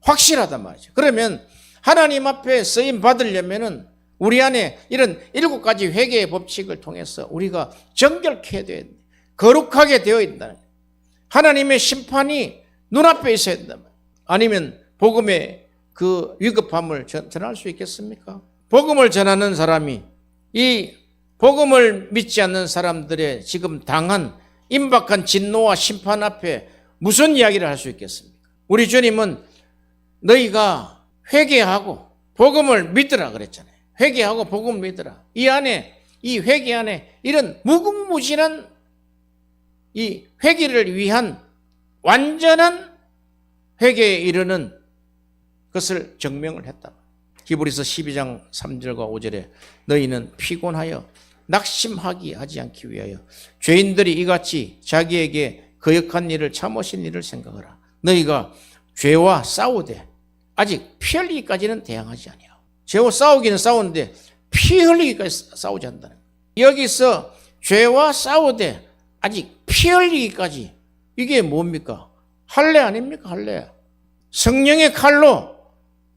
확실하단 말이죠. 그러면 하나님 앞에 쓰임 받으려면은 우리 안에 이런 7가지 회개의 법칙을 통해서 우리가 정결케 되어야 된다. 거룩하게 되어야 된다. 하나님의 심판이 눈앞에 있어야 된다. 아니면 복음의 그 위급함을 전할 수 있겠습니까? 복음을 전하는 사람이 이 복음을 믿지 않는 사람들의 지금 당한 임박한 진노와 심판 앞에 무슨 이야기를 할 수 있겠습니까? 우리 주님은 너희가 회개하고 복음을 믿으라 그랬잖아요. 회개하고 복음을 믿으라. 이 회개 안에 이런 무궁무진한 이 회개를 위한 완전한 회개에 이르는 것을 증명을 했다. 히브리서 12장 3절과 5절에 너희는 피곤하여 낙심하게 하지 않기 위하여 죄인들이 이같이 자기에게 거역한 일을 참으신 일을 생각하라. 너희가 죄와 싸우되 아직 피 흘리기까지는 대항하지 아니하오. 죄와 싸우기는 싸우는데 피 흘리기까지 싸우지 않는다는 거예요. 여기서 죄와 싸우되 아직 피 흘리기까지, 이게 뭡니까? 할례 아닙니까? 할례. 성령의 칼로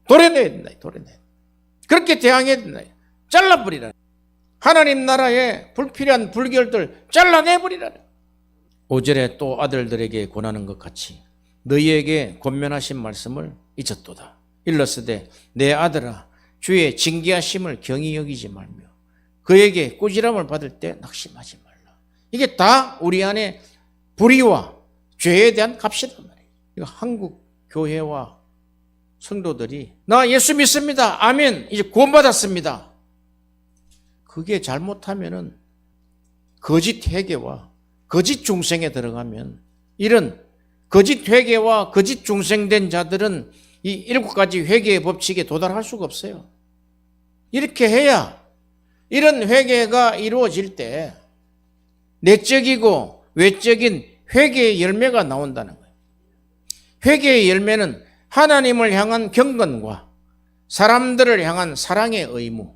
도려내야 된다. 도려내야. 그렇게 대항해야 된다. 잘라버리라. 하나님 나라의 불필요한 불결들 잘라내버리라. 5절에 또 아들들에게 권하는 것 같이 너희에게 권면하신 말씀을 잊었도다. 일러스되 내 아들아 주의 징계하심을 경히 여기지 말며 그에게 꾸지람을 받을 때 낙심하지 말라. 이게 다 우리 안에 불의와 죄에 대한 값이란 말이에요. 이거 한국 교회와 성도들이 나 예수 믿습니다. 아멘. 이제 구원받았습니다. 그게 잘못하면은 거짓 회개와 거짓 중생에 들어가면 이런 거짓 회개와 거짓 중생된 자들은 이 7가지 회개의 법칙에 도달할 수가 없어요. 이렇게 해야 이런 회개가 이루어질 때 내적이고 외적인 회개의 열매가 나온다는 거예요. 회개의 열매는 하나님을 향한 경건과 사람들을 향한 사랑의 의무,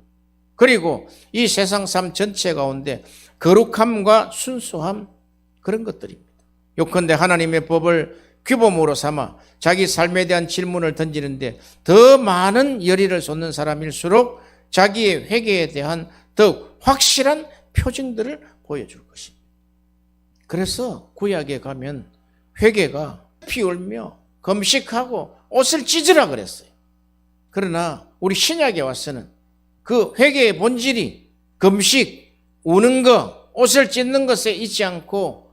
그리고 이 세상 삶 전체 가운데 거룩함과 순수함, 그런 것들입니다. 요컨대 하나님의 법을 규범으로 삼아 자기 삶에 대한 질문을 던지는데 더 많은 열의를 쏟는 사람일수록 자기의 회개에 대한 더욱 확실한 표징들을 보여줄 것입니다. 그래서 구약에 가면 회개가 피 울며 금식하고 옷을 찢으라 그랬어요. 그러나 우리 신약에 와서는 그 회개의 본질이 금식, 우는 거, 옷을 찢는 것에 있지 않고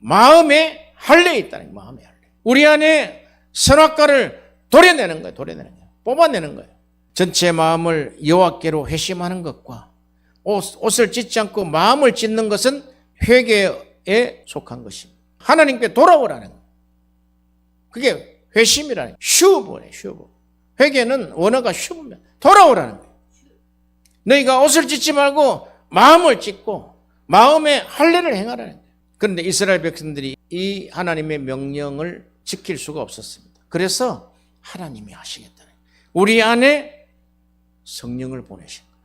마음에 할례에 있다는 거예요. 마음에 할례. 우리 안에 선악과를 도려내는 거예요. 도려내는 거예요. 뽑아내는 거예요. 전체 마음을 여호와께로 회심하는 것과 옷을 찢지 않고 마음을 찢는 것은 회개에 속한 것입니다. 하나님께 돌아오라는 거예요. 그게 회심이라는 거예요. 슈브네, 슈브. 회개는 원어가 슈브면 돌아오라는 거예요. 너희가 옷을 찢지 말고 마음을 찢고 마음의 할례를 행하라는 거예요. 그런데 이스라엘 백성들이 이 하나님의 명령을 지킬 수가 없었습니다. 그래서 하나님이 하시겠다는 거예요. 우리 안에 성령을 보내신 거예요.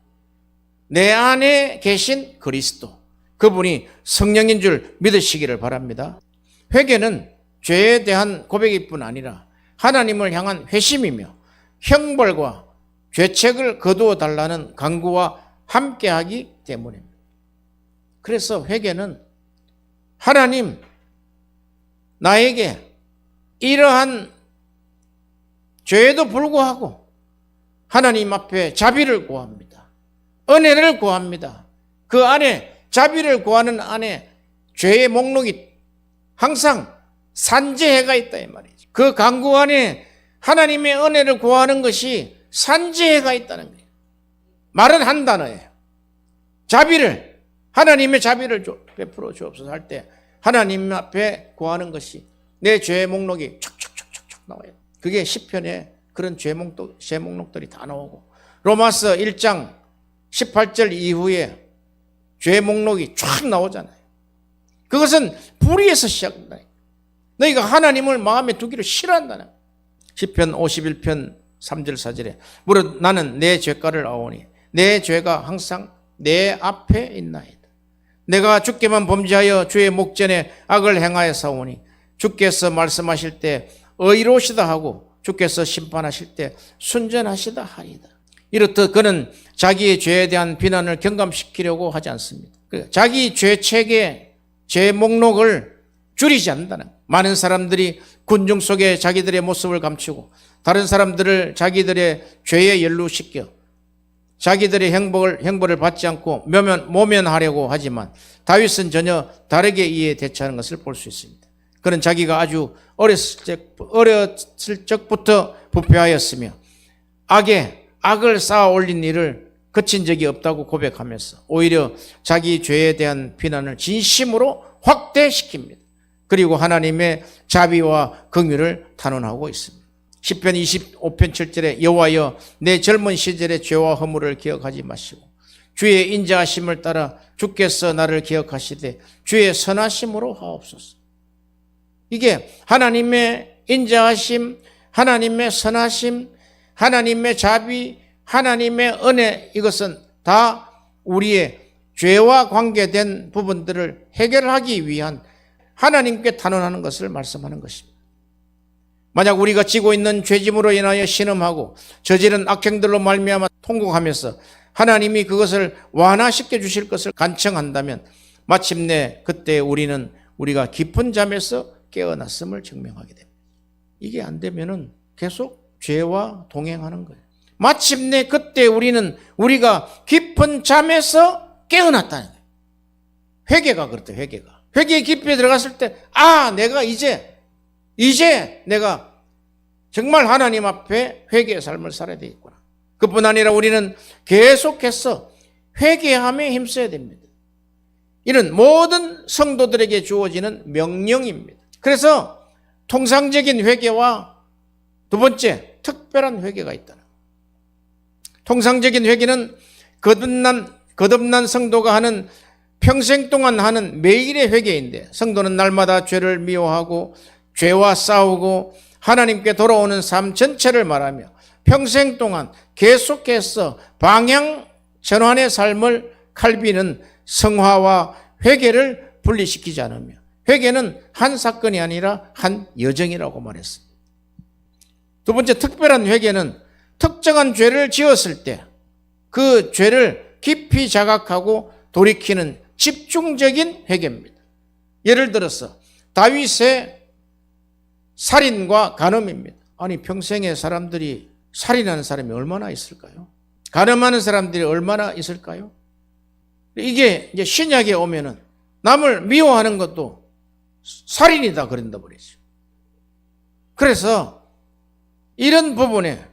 내 안에 계신 그리스도, 그분이 성령인 줄 믿으시기를 바랍니다. 회개는 죄에 대한 고백일 뿐 아니라 하나님을 향한 회심이며 형벌과 죄책을 거두어 달라는 간구와 함께하기 때문입니다. 그래서 회개는 하나님, 나에게 이러한 죄에도 불구하고 하나님 앞에 자비를 구합니다. 은혜를 구합니다. 그 안에 자비를 구하는 안에 죄의 목록이 항상 산재해가 있다 이 말이죠. 그 간구 안에 하나님의 은혜를 구하는 것이 산재해가 있다는 거예요. 말은 한 단어예요. 자비를, 하나님의 자비를 베풀어 주옵소서 할 때 하나님 앞에 구하는 것이 내 죄의 목록이 촉촉촉촉 나와요. 그게 시편에 그런 죄 목록들이 다 나오고 로마서 1장 18절 이후에 죄 목록이 쫙 나오잖아요. 그것은 불의에서 시작한다. 너희가 하나님을 마음에 두기를 싫어한다는 거예요. 시편 51편 3절 4절에 무릇 나는 내 죄가를 아오니 내 죄가 항상 내 앞에 있나이다. 내가 주께만 범죄하여 주의 목전에 악을 행하여 사오니 주께서 말씀하실 때 의로우시다 하고 주께서 심판하실 때 순전하시다 하리다. 이렇듯 그는 자기의 죄에 대한 비난을 경감시키려고 하지 않습니다. 자기 죄책의 죄 목록을 줄이지 않는다는 거예요. 많은 사람들이 군중 속에 자기들의 모습을 감추고 다른 사람들을 자기들의 죄에 연루시켜 자기들의 행보를 받지 않고 모면하려고 하지만 다윗은 전혀 다르게 이에 대처하는 것을 볼 수 있습니다. 그는 자기가 아주 어렸을 적부터 부패하였으며 악을 쌓아 올린 일을 그친 적이 없다고 고백하면서 오히려 자기 죄에 대한 비난을 진심으로 확대시킵니다. 그리고 하나님의 자비와 긍휼을 탄원하고 있습니다. 시편 25편 7절에 여호와여 내 젊은 시절의 죄와 허물을 기억하지 마시고 주의 인자하심을 따라 주께서 나를 기억하시되 주의 선하심으로 하옵소서. 이게 하나님의 인자하심, 하나님의 선하심, 하나님의 자비, 하나님의 은혜, 이것은 다 우리의 죄와 관계된 부분들을 해결하기 위한 하나님께 탄원하는 것을 말씀하는 것입니다. 만약 우리가 지고 있는 죄짐으로 인하여 신음하고 저지른 악행들로 말미암아 통곡하면서 하나님이 그것을 완화시켜 주실 것을 간청한다면 마침내 그때 우리가 깊은 잠에서 깨어났음을 증명하게 됩니다. 이게 안 되면은 계속 죄와 동행하는 거예요. 마침내 그때 우리가 깊은 잠에서 깨어났다는 거예요. 회개가 그렇다, 회개가. 회개 깊이 들어갔을 때, 내가 이제 내가 정말 하나님 앞에 회개의 삶을 살아야 되겠구나. 그뿐 아니라 우리는 계속해서 회개함에 힘써야 됩니다. 이는 모든 성도들에게 주어지는 명령입니다. 그래서 통상적인 회개와 두 번째, 특별한 회개가 있다. 통상적인 회개는 거듭난 성도가 하는 평생 동안 하는 매일의 회개인데, 성도는 날마다 죄를 미워하고 죄와 싸우고 하나님께 돌아오는 삶 전체를 말하며 평생 동안 계속해서 방향 전환의 삶을 칼빈은 성화와 회개를 분리시키지 않으며, 회개는 한 사건이 아니라 한 여정이라고 말했습니다. 두 번째, 특별한 회개는 특정한 죄를 지었을 때 그 죄를 깊이 자각하고 돌이키는 집중적인 회개입니다. 예를 들어서 다윗의 살인과 간음입니다. 아니, 평생에 사람들이 살인하는 사람이 얼마나 있을까요? 간음하는 사람들이 얼마나 있을까요? 이게 이제 신약에 오면은 남을 미워하는 것도 살인이다 그런다 버리죠. 그래서 이런 부분에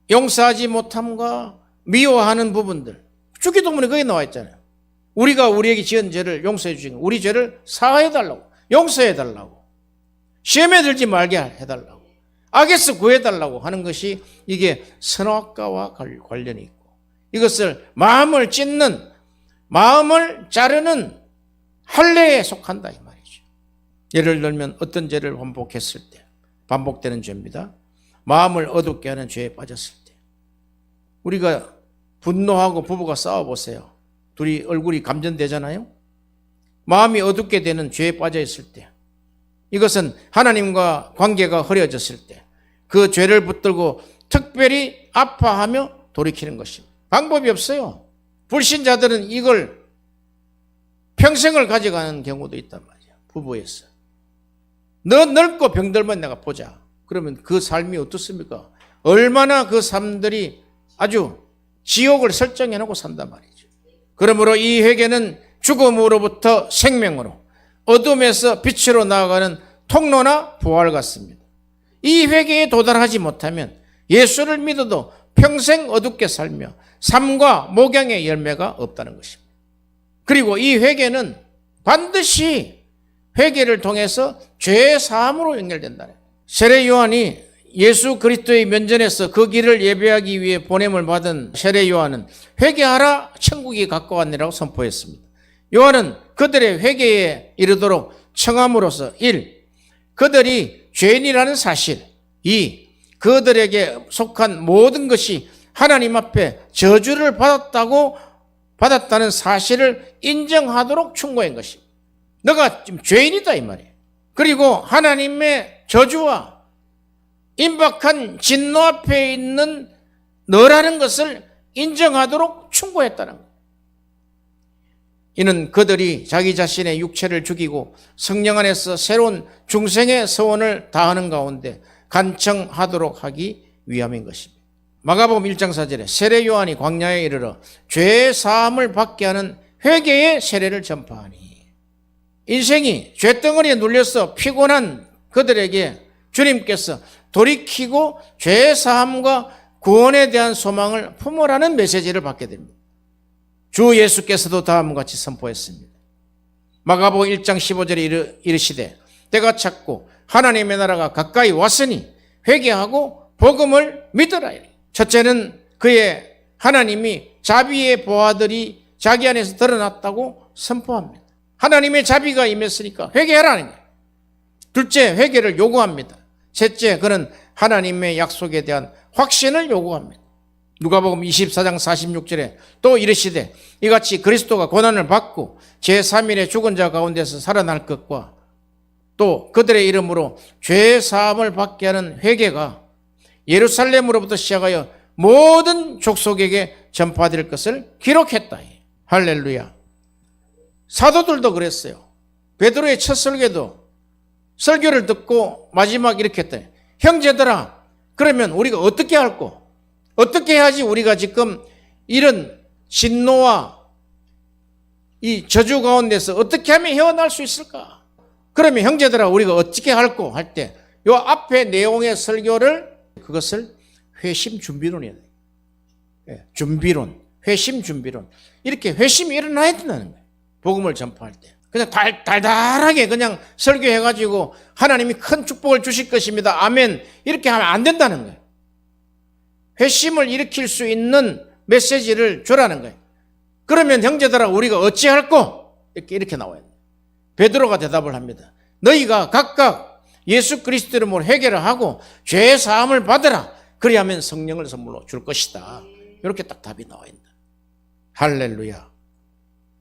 용서하지 못함과 미워하는 부분들, 주기도문에 거기 나와 있잖아요. 우리가 우리에게 지은 죄를 용서해 주시고 우리 죄를 사하해 달라고, 용서해 달라고, 시험에 들지 말게 해달라고, 악에서 구해 달라고 하는 것이 이게 선악과와 관련이 있고, 이것을 마음을 찢는, 마음을 자르는 할례에 속한다 이 말이죠. 예를 들면 어떤 죄를 반복했을 때, 반복되는 죄입니다. 마음을 어둡게 하는 죄에 빠졌을 때, 우리가 분노하고 부부가 싸워보세요. 둘이 얼굴이 감전되잖아요. 마음이 어둡게 되는 죄에 빠져 있을 때, 이것은 하나님과 관계가 흐려졌을 때 그 죄를 붙들고 특별히 아파하며 돌이키는 것입니다. 방법이 없어요. 불신자들은 이걸 평생을 가져가는 경우도 있단 말이에요. 부부에서. 너 늙고 병들면 내가 보자. 그러면 그 삶이 어떻습니까? 얼마나 그 삶들이 아주 지옥을 설정해 놓고 산단 말이죠. 그러므로 이 회개는 죽음으로부터 생명으로, 어둠에서 빛으로 나아가는 통로나 부활 같습니다. 이 회개에 도달하지 못하면 예수를 믿어도 평생 어둡게 살며 삶과 목양의 열매가 없다는 것입니다. 그리고 이 회개는 반드시 회개를 통해서 죄 사함으로 연결된다는 거예요. 세례 요한이 예수 그리스도의 면전에서 그 길을 예배하기 위해 보냄을 받은 세례 요한은 회개하라, 천국이 가까웠느라고 선포했습니다. 요한은 그들의 회개에 이르도록 청함으로써 1. 그들이 죄인이라는 사실, 2. 그들에게 속한 모든 것이 하나님 앞에 저주를 받았다는 사실을 인정하도록 충고한 것입니다. 너가 지금 죄인이다 이 말이에요. 그리고 하나님의 저주와 임박한 진노 앞에 있는 너라는 것을 인정하도록 충고했다는 거예요. 이는 그들이 자기 자신의 육체를 죽이고 성령 안에서 새로운 중생의 서원을 다하는 가운데 간청하도록 하기 위함인 것입니다. 마가복음 1장 4절에 세례 요한이 광야에 이르러 죄 사함을 받게 하는 회개의 세례를 전파하니, 인생이 죄덩어리에 눌려서 피곤한 그들에게 주님께서 돌이키고 죄 사함과 구원에 대한 소망을 품으라는 메시지를 받게 됩니다. 주 예수께서도 다음과 같이 선포했습니다. 마가복음 1장 15절에 이르시되 때가 찼고 하나님의 나라가 가까이 왔으니 회개하고 복음을 믿으라. 첫째는 그의 하나님이 자비의 보화들이 자기 안에서 드러났다고 선포합니다. 하나님의 자비가 임했으니까 회개하라는 거예요. 둘째, 회개를 요구합니다. 셋째, 그는 하나님의 약속에 대한 확신을 요구합니다. 누가복음 24장 46절에 또 이르시되 이같이 그리스도가 고난을 받고 제3일에 죽은 자 가운데서 살아날 것과 또 그들의 이름으로 죄 사함을 받게 하는 회개가 예루살렘으로부터 시작하여 모든 족속에게 전파될 것을 기록했다. 할렐루야. 사도들도 그랬어요. 베드로의 첫 설교를 듣고 마지막 이렇게 했다. 형제들아, 그러면 우리가 어떻게 할꼬? 어떻게 해야지 우리가 지금 이런 진노와 이 저주 가운데서 어떻게 하면 헤어날 수 있을까? 그러면 형제들아 우리가 어떻게 할꼬 할 때 요 앞에 내용의 설교를 그것을 회심 준비론이에요. 준비론, 회심 준비론. 이렇게 회심이 일어나야 된다는 거예요. 복음을 전파할 때. 그냥 달달하게 그냥 설교해가지고 하나님이 큰 축복을 주실 것입니다. 아멘. 이렇게 하면 안 된다는 거예요. 회심을 일으킬 수 있는 메시지를 주라는 거예요. 그러면 형제들아 우리가 어찌할꼬? 이렇게 나와요. 베드로가 대답을 합니다. 너희가 각각 예수 그리스도 이름으로 회개를 하고 죄 사함을 받으라. 그리하면 성령을 선물로 줄 것이다. 이렇게 딱 답이 나와 있다. 할렐루야.